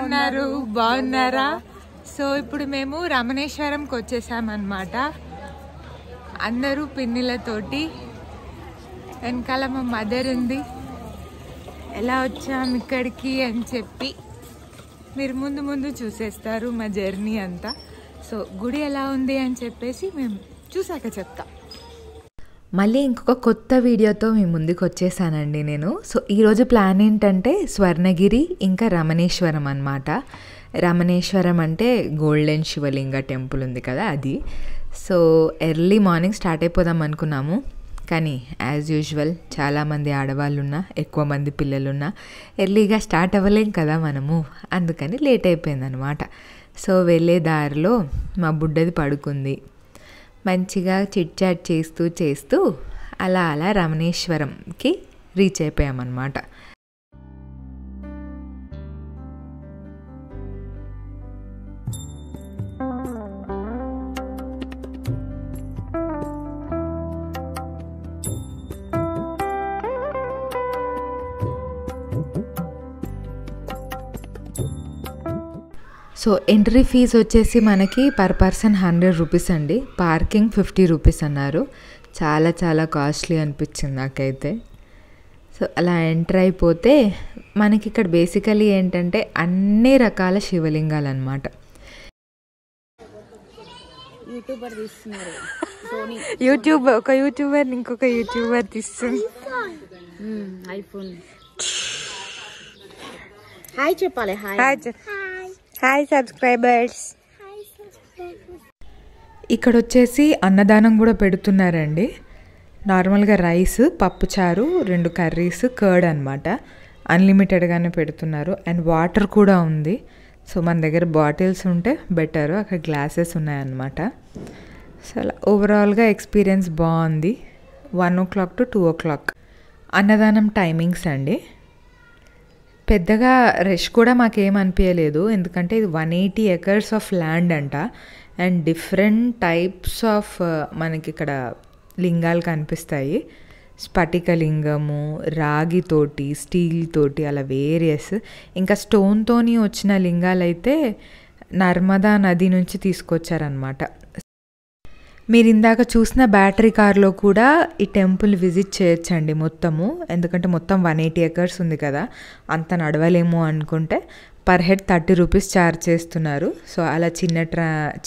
ఉన్నారు? బాగున్నారా? సో ఇప్పుడు మేము రమణేశ్వరంకి వచ్చేసామన్నమాట. అందరూ పిన్నిలతోటి. వెనకాల మా మదర్ ఉంది. ఎలా వచ్చాం ఇక్కడికి అని చెప్పి మీరు ముందు ముందు చూసేస్తారు మా జర్నీ అంతా. సో గుడి ఎలా ఉంది అని చెప్పేసి మేము చూసాక చెప్తాం. మళ్ళీ ఇంకొక కొత్త వీడియోతో మీ ముందుకు వచ్చేసానండి నేను. సో ఈరోజు ప్లాన్ ఏంటంటే స్వర్ణగిరి ఇంకా రమణేశ్వరం అన్నమాట. రమణేశ్వరం అంటే గోల్డెన్ శివలింగ టెంపుల్ ఉంది కదా, అది. సో ఎర్లీ మార్నింగ్ స్టార్ట్ అయిపోదాం అనుకున్నాము, కానీ యాజ్ యూజువల్ చాలామంది ఆడవాళ్ళు ఉన్నా, ఎక్కువ మంది పిల్లలున్నా ఎర్లీగా స్టార్ట్ అవ్వలేం కదా మనము, అందుకని లేట్ అయిపోయిందనమాట. సో వెళ్ళే దారిలో మా బుడ్డది పడుకుంది. మంచిగా చిట్ చాట్ చేస్తూ చేస్తూ అలా అలా రమణేశ్వరంకి రీచ్ అయిపోయామన్నమాట. సో ఎంట్రీ ఫీజు వచ్చేసి మనకి పర్ పర్సన్ 100 రూపీస్ అండి. పార్కింగ్ 50 రూపీస్ అన్నారు. చాలా చాలా కాస్ట్లీ అనిపించింది నాకైతే. సో అలా ఎంటర్ అయిపోతే మనకి ఇక్కడ బేసికలీ ఏంటంటే అన్ని రకాల శివలింగాలు అన్నమాట. యూట్యూబ్ ఒక యూట్యూబర్ ఇంకొక యూట్యూబర్ తీస్తుంది. ఐఫోన్ హాయ్ చెప్పాలి. Hi subscribers. ఇక్కడ వచ్చేసి అన్నదానం కూడా పెడుతున్నారండి. నార్మల్గా రైస్, పప్పుచారు, 2 కర్రీస్, కర్డ్ అనమాట. అన్లిమిటెడ్గానే పెడుతున్నారు. అండ్ వాటర్ కూడా ఉంది. సో మన దగ్గర బాటిల్స్ ఉంటే బెటర్, అక్కడ గ్లాసెస్ ఉన్నాయన్నమాట. సో అలా ఓవరాల్గా ఎక్స్పీరియన్స్ బాగుంది. 1 o'clock to 2 o'clock అన్నదానం టైమింగ్స్ అండి. పెద్దగా రష్ కూడా మాకేం అనిపించలేదు, ఎందుకంటే ఇది 180 acres ఆఫ్ ల్యాండ్ అంట. అండ్ డిఫరెంట్ టైప్స్ ఆఫ్ మనకి ఇక్కడ లింగాలు కనిపిస్తాయి. స్ఫటిక లింగము, రాగితోటి, స్టీల్ తోటి, అలా వేరియస్. ఇంకా స్టోన్తోని వచ్చిన లింగాలు అయితే నర్మదా నది నుంచి తీసుకొచ్చారనమాట. మీరు ఇందాక చూసిన బ్యాటరీ కార్లో కూడా ఈ టెంపుల్ విజిట్ చేయొచ్చండి మొత్తము, ఎందుకంటే మొత్తం 180 acres ఉంది కదా, అంత నడవలేము అనుకుంటే పర్ హెడ్ 30 రూపీస్ ఛార్జ్ చేస్తున్నారు. సో అలా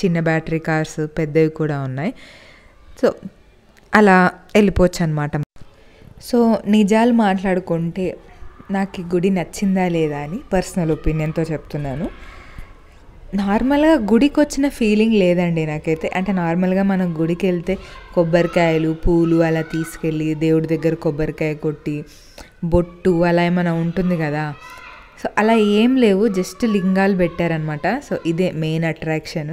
చిన్న బ్యాటరీ కార్స్, పెద్దవి కూడా ఉన్నాయి. సో అలా వెళ్ళిపోవచ్చు అనమాట. సో నిజాలు మాట్లాడుకుంటే నాకు ఈ గుడి నచ్చిందా లేదా అని పర్సనల్ ఒపీనియన్తో చెప్తున్నాను. నార్మల్గా గుడికి వచ్చిన ఫీలింగ్ లేదండి నాకైతే. అంటే నార్మల్గా మనం గుడికి వెళ్తే కొబ్బరికాయలు, పూలు అలా తీసుకెళ్ళి దేవుడి దగ్గర కొబ్బరికాయ కొట్టి బొట్టు అలా ఏమైనా ఉంటుంది కదా. సో అలా ఏం లేవు, జస్ట్ లింగాలు పెట్టారనమాట. సో ఇదే మెయిన్ అట్రాక్షన్,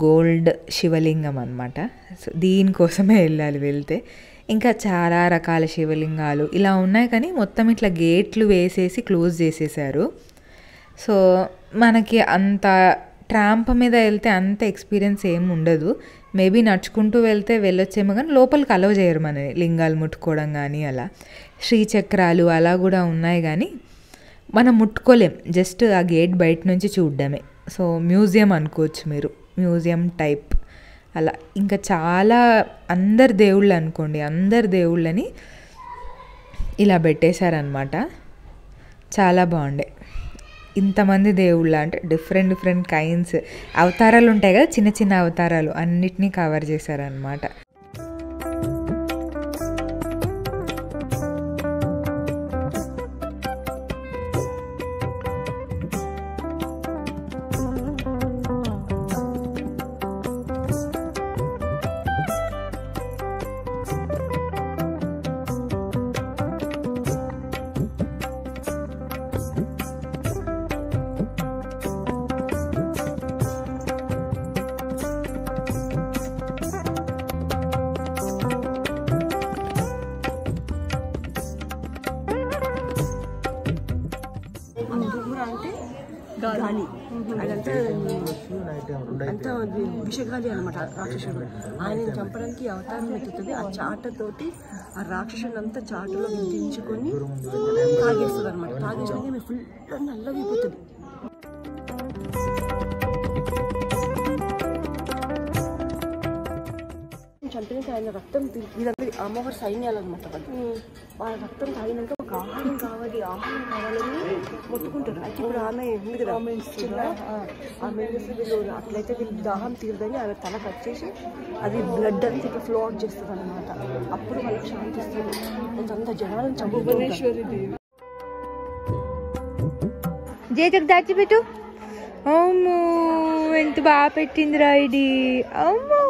గోల్డ్ శివలింగం అనమాట. సో దీనికోసమే వెళ్ళాలి వెళ్తే. ఇంకా చాలా రకాల శివలింగాలు ఇలా ఉన్నాయి, కానీ మొత్తం ఇట్లా గేట్లు వేసేసి క్లోజ్ చేసేసారు. సో మనకి అంత ట్రాంప్ మీద వెళ్తే అంత ఎక్స్పీరియన్స్ ఏమి ఉండదు. మేబీ నడుచుకుంటూ వెళ్తే వెళ్ళొచ్చేమో, కానీ లోపలికి అలౌ చేయరు మన లింగాలు ముట్టుకోవడం కానీ. అలా శ్రీచక్రాలు అలా కూడా ఉన్నాయి, కానీ మనం ముట్టుకోలేం, జస్ట్ ఆ గేట్ బయట నుంచి చూడడమే. సో మ్యూజియం అనుకోవచ్చు మీరు, మ్యూజియం టైప్ అలా. ఇంకా చాలా అందరు దేవుళ్ళు అనుకోండి, అందరు దేవుళ్ళని ఇలా పెట్టేశారనమాట. చాలా బాగుండే. ఇంతమంది దేవుళ్ళ అంటే డిఫరెంట్ కైండ్స్ అవతారాలు ఉంటాయి కదా, చిన్న చిన్న అవతారాలు అన్నిటినీ కవర్ చేశారనమాట. గాలి అదంతా అంతా విషగాలి అనమాట. రాక్షసుడు ఆయన చంపడానికి అవతారం ఎత్తుతుంది. ఆ చాటతోటి ఆ రాక్షసుని అంతా చాటలో దించుకొని తాగేస్తుంది అనమాట. తాగేసరికి ఫుల్ నల్లగైపోతుంది. చంపినాక ఆయన రక్తం ఇదంతా అమ్మవారి సైన్యాలన్నమాట. వాళ్ళ రక్తం తాగినాక ఒక ఆహారం కావాలని మొత్తుకుంటారు. అయితే ఇప్పుడు ఆమె ఉంది కదా, ఆమె వీళ్ళు అట్లయితే వీళ్ళు దాహం తీరదని ఆమె తల కట్ చేసి అది బ్లడ్ అంతా ఇట్లా ఫ్లో అవుట్ చేస్తుంది అనమాట. అప్పుడు వాళ్ళకి శాంతి ఇస్తుంది. అంత జనాలను చంపేశ్వరి జేజకు దాచిపెట్టు. అమ్మో ఎంత బాగా పెట్టిందిరా ఇది. అమ్మో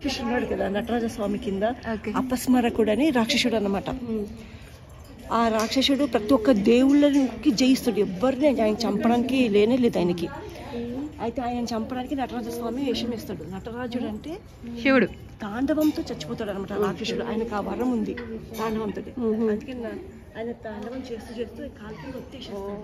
రాక్షసుడు కదా నటరాజ స్వామి కింద అపస్మరకుడు అని రాక్షసుడు అన్నమాట. ఆ రాక్షసుడు ప్రతి ఒక్క దేవుళ్ళకి జయిస్తాడు. ఎవరిని ఆయన చంపడానికి లేనే లేదు ఆయనకి. అయితే ఆయన చంపడానికి నటరాజ స్వామి వేషం వేస్తాడు. నటరాజుడు అంటే శివుడు. తాండవంతో చచ్చిపోతాడు అనమాట రాక్షసుడు. ఆయనకు ఆ వరం ఉంది తాండవంతో. అందుకే ఆయన తాండవం చేస్తూ చేస్తూ కాలుతో వచ్చేసేస్తాడు.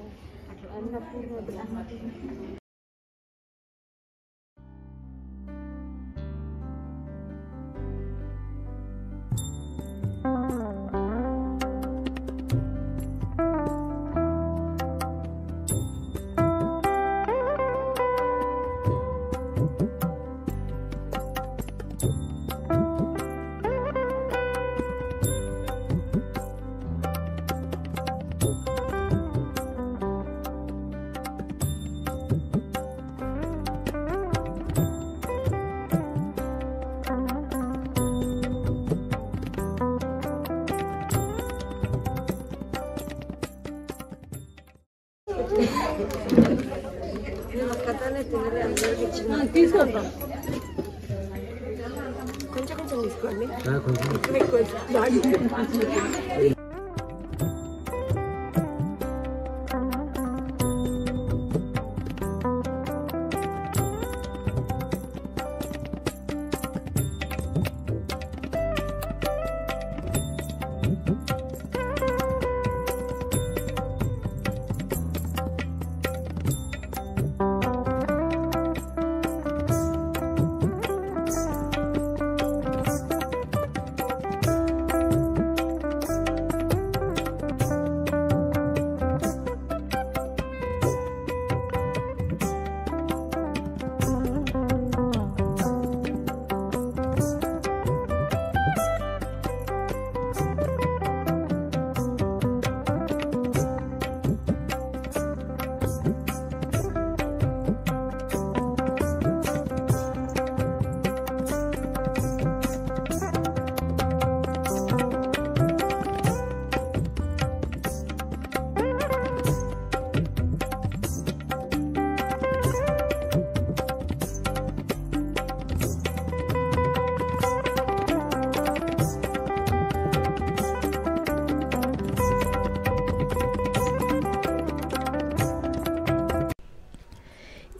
తీసుకుంటాం కొంచెం కొంచెం తీసుకోండి.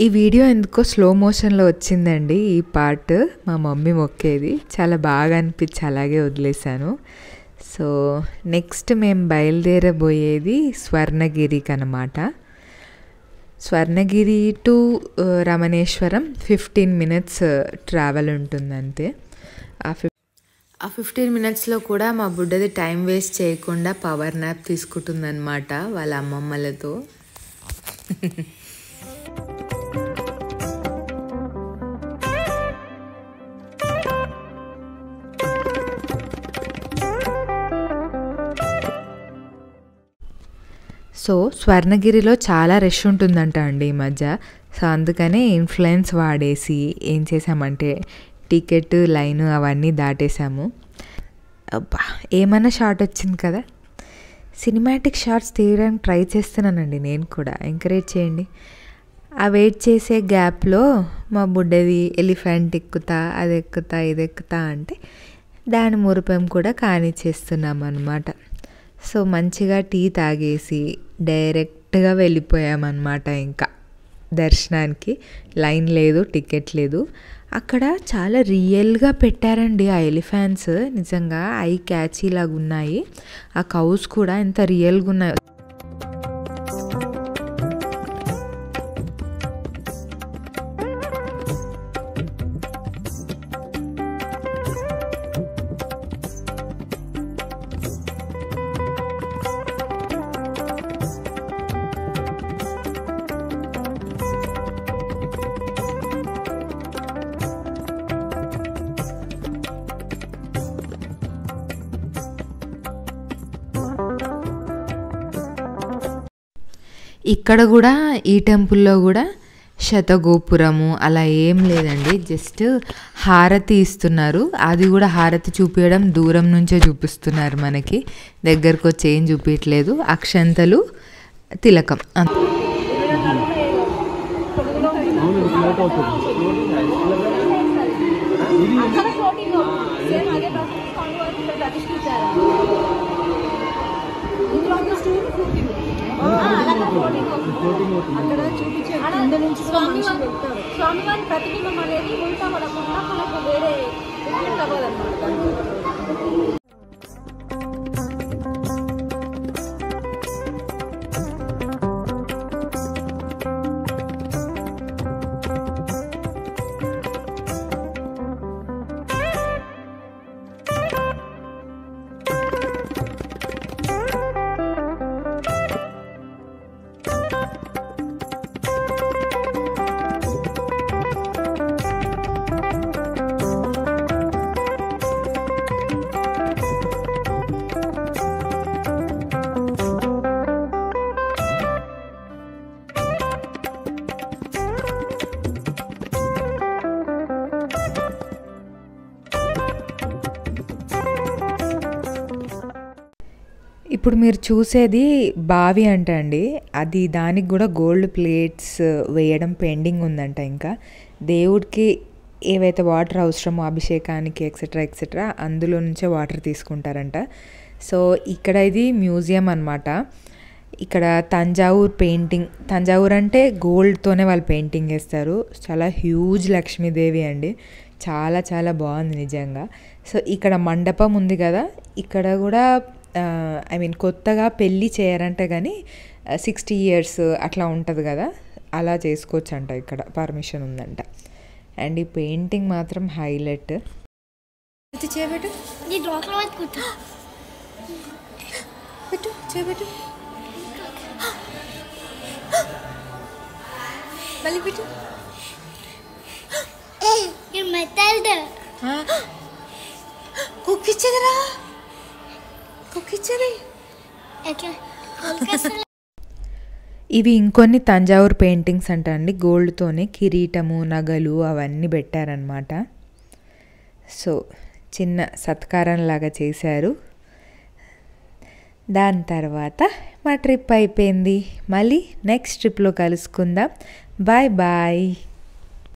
ఈ వీడియో ఎందుకో స్లో మోషన్లో వచ్చిందండి. ఈ పార్ట్ మా మమ్మీ మొక్కేది చాలా బాగా అనిపించి అలాగే వదిలేశాను. సో నెక్స్ట్ మేము బయలుదేరబోయేది స్వర్ణగిరికి అన్నమాట. Swarnagiri to Ramaneswaram 15 minutes travel ఉంటుందంతే. ఆ 15 minutesలో కూడా మా బుడ్డది టైం వేస్ట్ చేయకుండా పవర్ నాప్ తీసుకుంటుందన్నమాట వాళ్ళ అమ్మమ్మలతో. సో స్వర్ణగిరిలో చాలా రష్ ఉంటుందంట అండి ఈ మధ్య. సో అందుకనే ఇన్ఫ్లుయెన్స్ వాడేసి ఏం చేసామంటే టికెట్ లైన్ అవన్నీ దాటేసాము. అబ్బా ఏమైనా షార్ట్ వచ్చింది కదా. సినిమాటిక్ షార్ట్స్ తీయడానికి ట్రై చేస్తున్నానండి నేను కూడా, ఎంకరేజ్ చేయండి. ఆ వెయిట్ చేసే గ్యాప్లో మా బుడ్డది ఎలిఫెంట్ ఎక్కుతా అది ఎక్కుతా ఇది ఎక్కుతా అంటే దాని మురిపం కూడా కానిచ్చేస్తున్నాం అన్నమాట. సో మంచిగా టీ తాగేసి డైరెక్ట్గా వెళ్ళిపోయామన్నమాట. ఇంకా దర్శనానికి లైన్ లేదు, టికెట్ లేదు. అక్కడ చాలా రియల్గా పెట్టారండి ఆ ఎలిఫెంట్స్. నిజంగా ఐ క్యాచీ లాగా ఉన్నాయి. ఆ కౌస్ కూడా ఎంత రియల్గా ఉన్నాయో. ఇక్కడ కూడా ఈ టెంపుల్లో కూడా శతగోపురము అలా ఏం లేదండి, జస్ట్ హారతి ఇస్తున్నారు. అది కూడా హారతి చూపించడం దూరం నుంచే చూపిస్తున్నారు, మనకి దగ్గరకు వచ్చి ఏం చూపించట్లేదు. అక్షంతలు, తిలకం అంతే. అక్కడ చూపించే కింద నుంచి స్వామివారి ప్రతిబింబం అనేది ఉల్టా పడకుండా మనకు వేరే రిఫ్లెక్ట్ అవ్వదన్నమాట. ఇప్పుడు మీరు చూసేది బావి అంట అండి, అది దానికి కూడా గోల్డ్ ప్లేట్స్ వేయడం పెండింగ్ ఉందంట. ఇంకా దేవుడికి ఏవైతే వాటర్ అవసరమో అభిషేకానికి ఎక్సెట్రా ఎక్సెట్రా అందులో నుంచే వాటర్ తీసుకుంటారంట. సో ఇక్కడ ఇది మ్యూజియం అన్నమాట. ఇక్కడ తంజావూర్ పెయింటింగ్, తంజావూర్ అంటే గోల్డ్తోనే వాళ్ళు పెయింటింగ్ వేస్తారు. చాలా హ్యూజ్ లక్ష్మీదేవి అండి, చాలా చాలా బాగుంది నిజంగా. సో ఇక్కడ మండపం ఉంది కదా, ఇక్కడ కూడా ఐ మీన్ కొత్తగా పెళ్ళి చేయరంట, కానీ 60 years అట్లా ఉంటుంది కదా, అలా చేసుకోవచ్చు అంట, ఇక్కడ పర్మిషన్ ఉందంట. అండ్ ఈ పెయింటింగ్ మాత్రం హైలైట్. చేయబెట్టు పెట్టు, చేయబెట్టు, మళ్ళీ పెట్టు. కుక్కిచ్చదరా, కుక్కిచ్చది. ఇవి ఇంకొన్ని తంజావూర్ పెయింటింగ్స్ అంట అండి, గోల్డ్తోనే కిరీటము, నగలు అవన్నీ పెట్టారనమాట. సో చిన్న సత్కారం లాగా చేశారు. దాని తర్వాత మా ట్రిప్ అయిపోయింది. మళ్ళీ నెక్స్ట్ ట్రిప్లో కలుసుకుందాం. Bye bye.